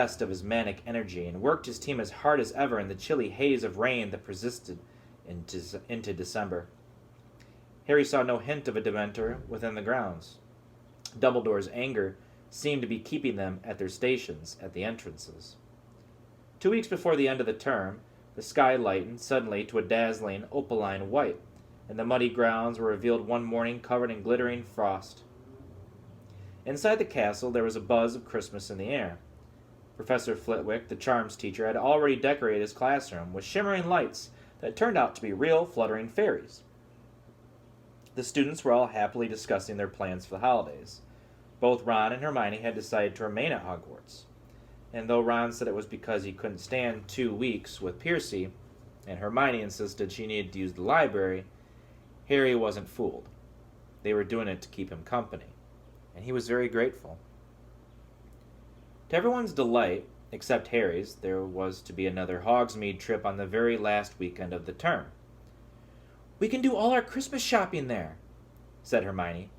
best of his manic energy and worked his team as hard as ever in the chilly haze of rain that persisted into December. Harry saw no hint of a Dementor within the grounds. Dumbledore's anger seemed to be keeping them at their stations at the entrances. 2 weeks before the end of the term, the sky lightened suddenly to a dazzling opaline white, and the muddy grounds were revealed one morning covered in glittering frost. Inside the castle there was a buzz of Christmas in the air. Professor Flitwick, the charms teacher, had already decorated his classroom with shimmering lights that turned out to be real fluttering fairies. The students were all happily discussing their plans for the holidays. Both Ron and Hermione had decided to remain at Hogwarts, and though Ron said it was because he couldn't stand 2 weeks with Percy, and Hermione insisted she needed to use the library, Harry wasn't fooled. They were doing it to keep him company, and he was very grateful. To everyone's delight, except Harry's, there was to be another Hogsmeade trip on the very last weekend of the term. "We can do all our Christmas shopping there," said Hermione.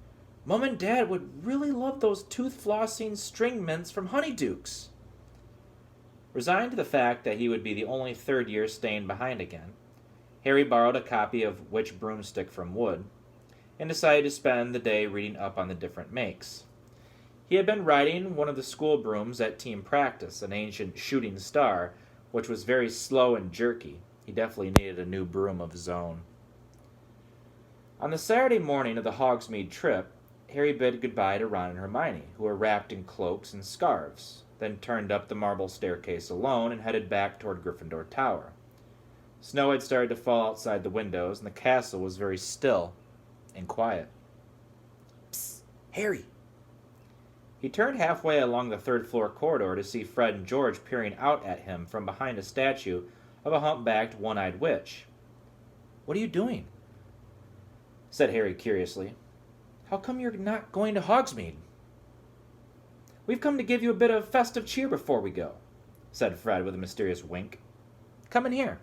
"Mom and Dad would really love those tooth-flossing string mints from Honeydukes." Resigned to the fact that he would be the only third year staying behind again, Harry borrowed a copy of Witch Broomstick from Wood, and decided to spend the day reading up on the different makes. He had been riding one of the school brooms at team practice, an ancient shooting star, which was very slow and jerky. He definitely needed a new broom of his own. On the Saturday morning of the Hogsmeade trip, Harry bid goodbye to Ron and Hermione, who were wrapped in cloaks and scarves, then turned up the marble staircase alone and headed back toward Gryffindor Tower. Snow had started to fall outside the windows, and the castle was very still and quiet. "Psst, Harry!" He turned halfway along the third-floor corridor to see Fred and George peering out at him from behind a statue of a humpbacked, one-eyed witch. "What are you doing?" said Harry curiously. "How come you're not going to Hogsmeade?" "We've come to give you a bit of festive cheer before we go," said Fred with a mysterious wink. "Come in here."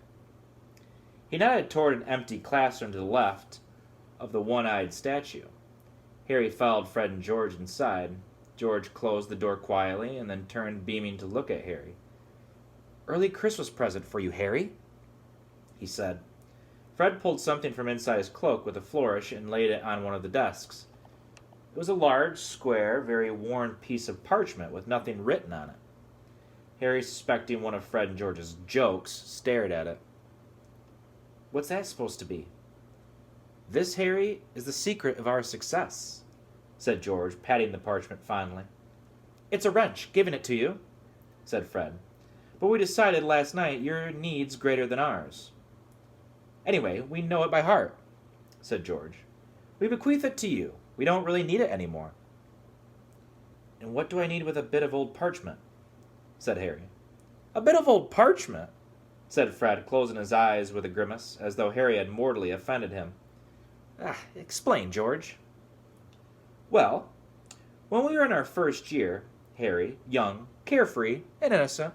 He nodded toward an empty classroom to the left of the one-eyed statue. Harry followed Fred and George inside. George closed the door quietly and then turned beaming to look at Harry. "Early Christmas present for you, Harry," he said. Fred pulled something from inside his cloak with a flourish and laid it on one of the desks. It was a large, square, very worn piece of parchment with nothing written on it. Harry, suspecting one of Fred and George's jokes, stared at it. "What's that supposed to be?" "This, Harry, is the secret of our success," said George, patting the parchment fondly. "It's a wrench, giving it to you," said Fred. "But we decided last night your need's greater than ours." "Anyway, we know it by heart," said George. "We bequeath it to you. We don't really need it anymore." "And what do I need with a bit of old parchment?" said Harry. "A bit of old parchment?" said Fred, closing his eyes with a grimace, as though Harry had mortally offended him. Explain, George." "Well, when we were in our first year, Harry, young, carefree, and innocent—"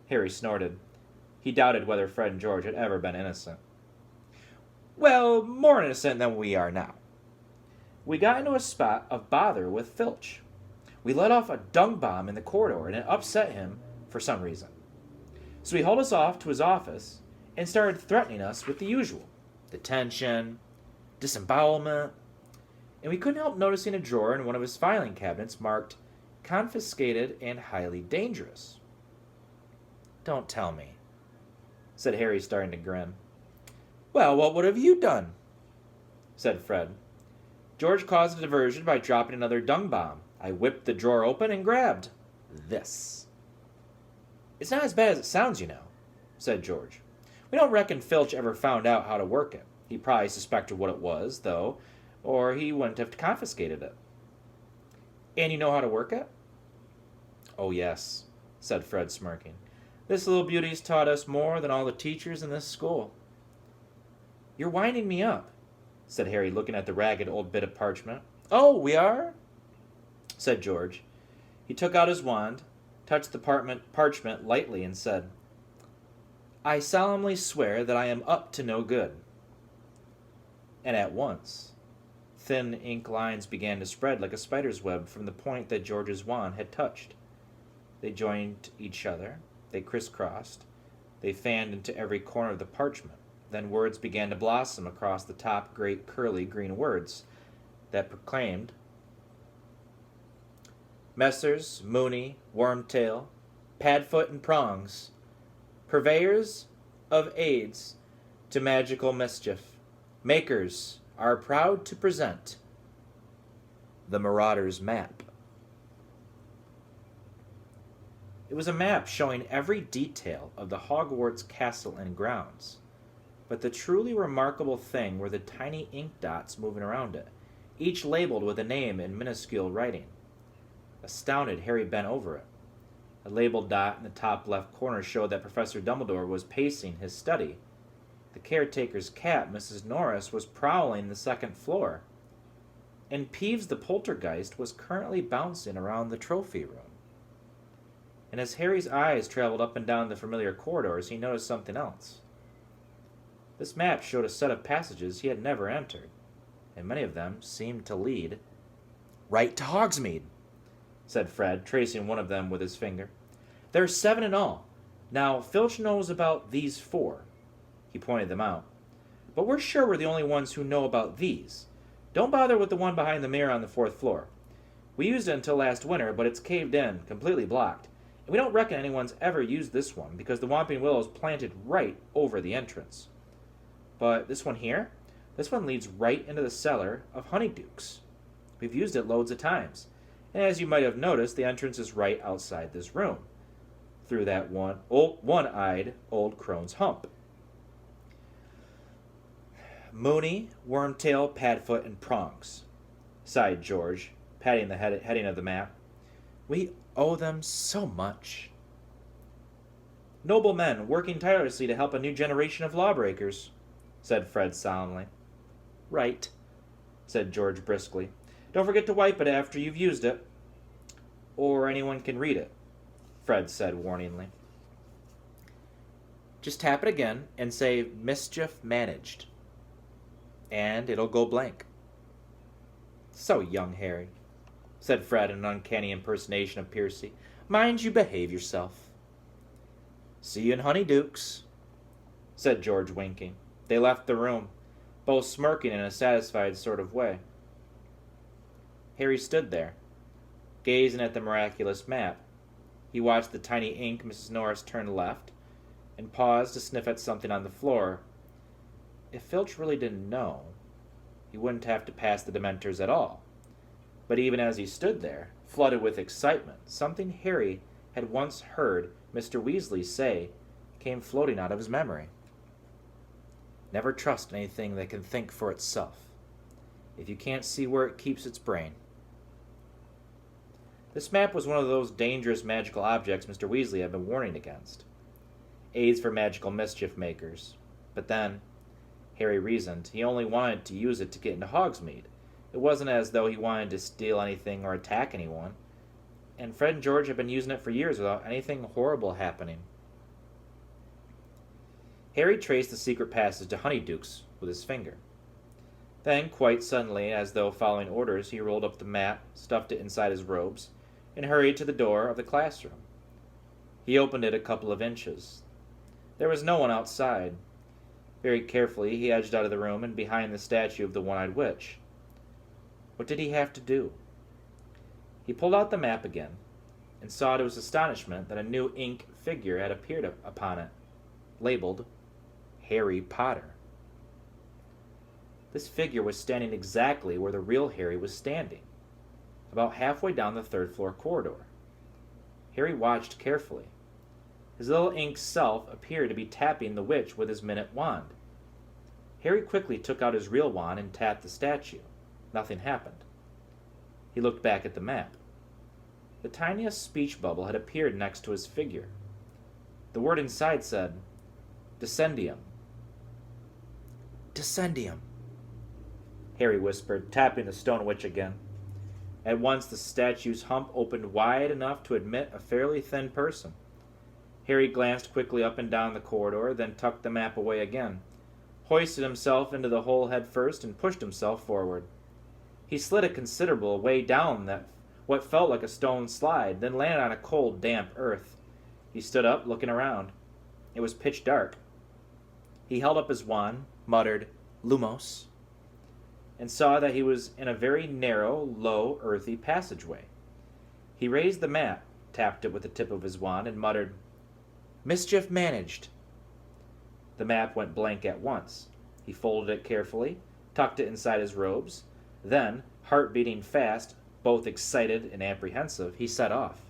Harry snorted. He doubted whether Fred and George had ever been innocent. "Well, more innocent than we are now. We got into a spot of bother with Filch. We let off a dung bomb in the corridor, and it upset him for some reason. So he hauled us off to his office and started threatening us with the usual. Detention, disembowelment, and we couldn't help noticing a drawer in one of his filing cabinets marked confiscated and highly dangerous." "Don't tell me," said Harry, starting to grin. "Well, what would have you done?" said Fred. "George caused a diversion by dropping another dung bomb. I whipped the drawer open and grabbed this." "It's not as bad as it sounds, you know," said George. "We don't reckon Filch ever found out how to work it. He probably suspected what it was, though, or he wouldn't have confiscated it." "And you know how to work it?" "Oh, yes," said Fred, smirking. "This little beauty's taught us more than all the teachers in this school." "You're winding me up," said Harry, looking at the ragged old bit of parchment. "Oh, we are?" said George. He took out his wand, touched the parchment lightly, and said, "I solemnly swear that I am up to no good." And at once, thin ink lines began to spread like a spider's web from the point that George's wand had touched. They joined each other. They crisscrossed. They fanned into every corner of the parchment. Then words began to blossom across the top, great curly green words that proclaimed Messrs. Mooney, Wormtail, Padfoot, and Prongs, purveyors of aids to magical mischief, makers are proud to present the Marauder's map. It was a map showing every detail of the Hogwarts castle and grounds, but the truly remarkable thing were the tiny ink dots moving around it, each labeled with a name in minuscule writing. Astounded, Harry bent over it. A labeled dot in the top left corner showed that Professor Dumbledore was pacing his study. The caretaker's cat, Mrs. Norris, was prowling the second floor. And Peeves the poltergeist was currently bouncing around the trophy room. And as Harry's eyes traveled up and down the familiar corridors, he noticed something else. This map showed a set of passages he had never entered, and many of them seemed to lead right to Hogsmeade, said Fred, tracing one of them with his finger. There are 7 in all. Now, Filch knows about these 4. He pointed them out. But we're sure we're the only ones who know about these. Don't bother with the one behind the mirror on the 4th floor. We used it until last winter, but it's caved in, completely blocked. And we don't reckon anyone's ever used this one, because the Whomping Willow's planted right over the entrance. But this one here? This one leads right into the cellar of Honeydukes. We've used it loads of times. And as you might have noticed, the entrance is right outside this room, through that one-eyed old crone's hump. Mooney, Wormtail, Padfoot, and Prongs, sighed George, patting the heading of the map. We owe them so much. Noble men working tirelessly to help a new generation of lawbreakers, said Fred solemnly. Right, said George briskly. Don't forget to wipe it after you've used it. Or anyone can read it, Fred said warningly. Just tap it again and say mischief managed. And it'll go blank. So young, Harry, said Fred in an uncanny impersonation of Percy. Mind you behave yourself. See you in Honeydukes, said George, winking. They left the room, both smirking in a satisfied sort of way. Harry stood there, gazing at the miraculous map. He watched the tiny ink Mrs. Norris turn left, and paused to sniff at something on the floor. If Filch really didn't know, he wouldn't have to pass the Dementors at all. But even as he stood there, flooded with excitement, something Harry had once heard Mr. Weasley say came floating out of his memory. Never trust anything that can think for itself, if you can't see where it keeps its brain. This map was one of those dangerous magical objects Mr. Weasley had been warning against. Aids for magical mischief makers. But then, Harry reasoned, he only wanted to use it to get into Hogsmeade. It wasn't as though he wanted to steal anything or attack anyone. And Fred and George had been using it for years without anything horrible happening. Harry traced the secret passage to Honeydukes with his finger. Then, quite suddenly, as though following orders, he rolled up the map, stuffed it inside his robes, and hurried to the door of the classroom. He opened it a couple of inches. There was no one outside. Very carefully, he edged out of the room and behind the statue of the one-eyed witch. What did he have to do? He pulled out the map again, and saw to his astonishment that a new ink figure had appeared upon it, labeled Harry Potter. This figure was standing exactly where the real Harry was standing, about halfway down the 3rd floor corridor. Harry watched carefully. His little ink self appeared to be tapping the witch with his minute wand. Harry quickly took out his real wand and tapped the statue. Nothing happened. He looked back at the map. The tiniest speech bubble had appeared next to his figure. The word inside said, Descendium. Descendium, Harry whispered, tapping the stone witch again. At once the statue's hump opened wide enough to admit a fairly thin person. Harry glanced quickly up and down the corridor, then tucked the map away again, hoisted himself into the hole head first, and pushed himself forward. He slid a considerable way down that what felt like a stone slide, then landed on a cold, damp earth. He stood up, looking around. It was pitch dark. He held up his wand, muttered, "Lumos," and saw that he was in a very narrow, low, earthy passageway. He raised the map, tapped it with the tip of his wand, and muttered, "Mischief managed." The map went blank at once. He folded it carefully, tucked it inside his robes. Then, heart beating fast, both excited and apprehensive, he set off.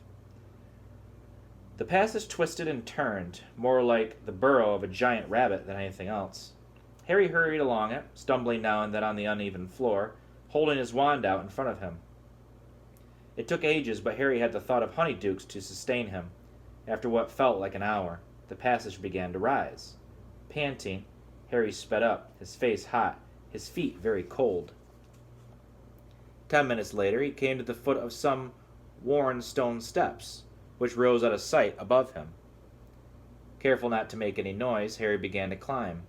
The passage twisted and turned, more like the burrow of a giant rabbit than anything else. Harry hurried along it, stumbling now and then on the uneven floor, holding his wand out in front of him. It took ages, but Harry had the thought of honeydukes to sustain him. After what felt like an hour, the passage began to rise. Panting, Harry sped up, his face hot, his feet very cold. 10 minutes later, he came to the foot of some worn stone steps, which rose out of sight above him. Careful not to make any noise, Harry began to climb.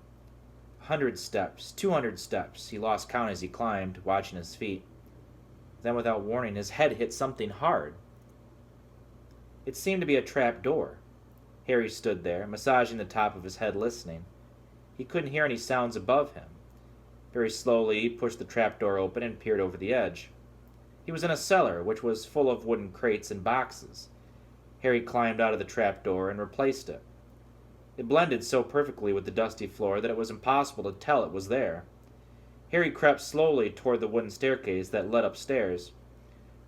100 steps, 200 steps, he lost count as he climbed, watching his feet. Then, without warning, his head hit something hard. It seemed to be a trap door. Harry stood there, massaging the top of his head, listening. He couldn't hear any sounds above him. Very slowly, he pushed the trap door open and peered over the edge. He was in a cellar, which was full of wooden crates and boxes. Harry climbed out of the trap door and replaced it. It blended so perfectly with the dusty floor that it was impossible to tell it was there. Harry crept slowly toward the wooden staircase that led upstairs.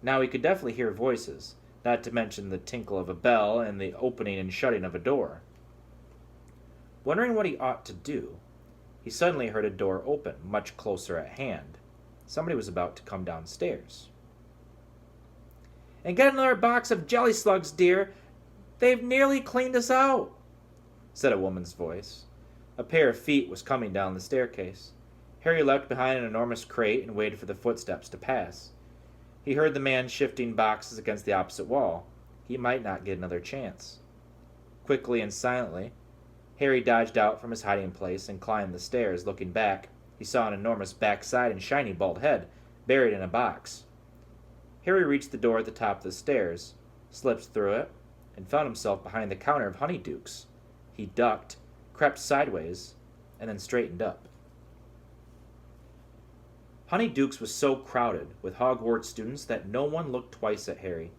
Now he could definitely hear voices, not to mention the tinkle of a bell and the opening and shutting of a door. Wondering what he ought to do, he suddenly heard a door open, much closer at hand. Somebody was about to come downstairs. "And get another box of jelly slugs, dear. They've nearly cleaned us out," said a woman's voice. A pair of feet was coming down the staircase. Harry leapt behind an enormous crate and waited for the footsteps to pass. He heard the man shifting boxes against the opposite wall. He might not get another chance. Quickly and silently, Harry dodged out from his hiding place and climbed the stairs. Looking back, he saw an enormous backside and shiny bald head buried in a box. Harry reached the door at the top of the stairs, slipped through it, and found himself behind the counter of honeydukes. He ducked, crept sideways, and then straightened up. Honeydukes was so crowded with Hogwarts students that no one looked twice at Harry.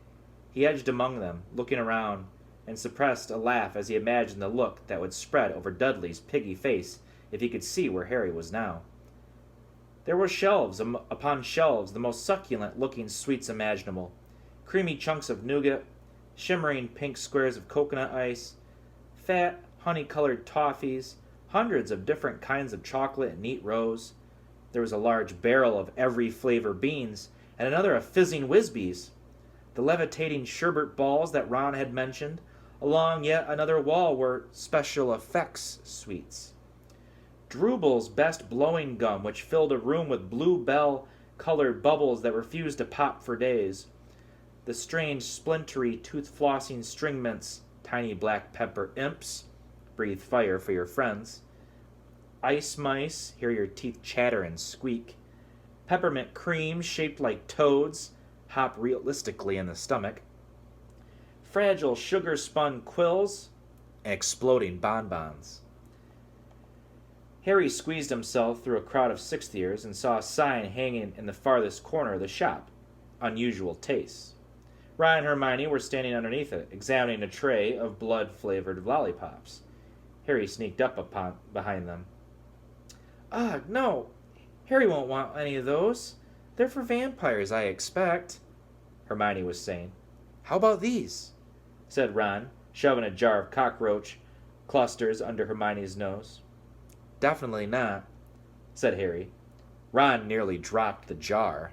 He edged among them, looking around, and suppressed a laugh as he imagined the look that would spread over Dudley's piggy face if he could see where Harry was now. There were shelves upon shelves, the most succulent-looking sweets imaginable, creamy chunks of nougat, shimmering pink squares of coconut ice, fat, honey-colored toffees, hundreds of different kinds of chocolate in neat rows. There was a large barrel of every flavor beans, and another of fizzing Whizbees. The levitating sherbet balls that Ron had mentioned. Along yet another wall were special effects sweets. Drubel's best blowing gum, which filled a room with blue bell-colored bubbles that refused to pop for days. The strange, splintery, tooth-flossing string mints, tiny black pepper imps, breathe fire for your friends. Ice mice, hear your teeth chatter and squeak. Peppermint cream shaped like toads, hop realistically in the stomach. Fragile sugar-spun quills, and exploding bonbons. Harry squeezed himself through a crowd of sixth-years and saw a sign hanging in the farthest corner of the shop. Unusual tastes. Ron and Hermione were standing underneath it, examining a tray of blood-flavored lollipops. Harry sneaked up behind them. "Ugh, no. Harry won't want any of those. They're for vampires, I expect," Hermione was saying. "How about these?" said Ron, shoving a jar of cockroach clusters under Hermione's nose. "Definitely not," said Harry. Ron nearly dropped the jar.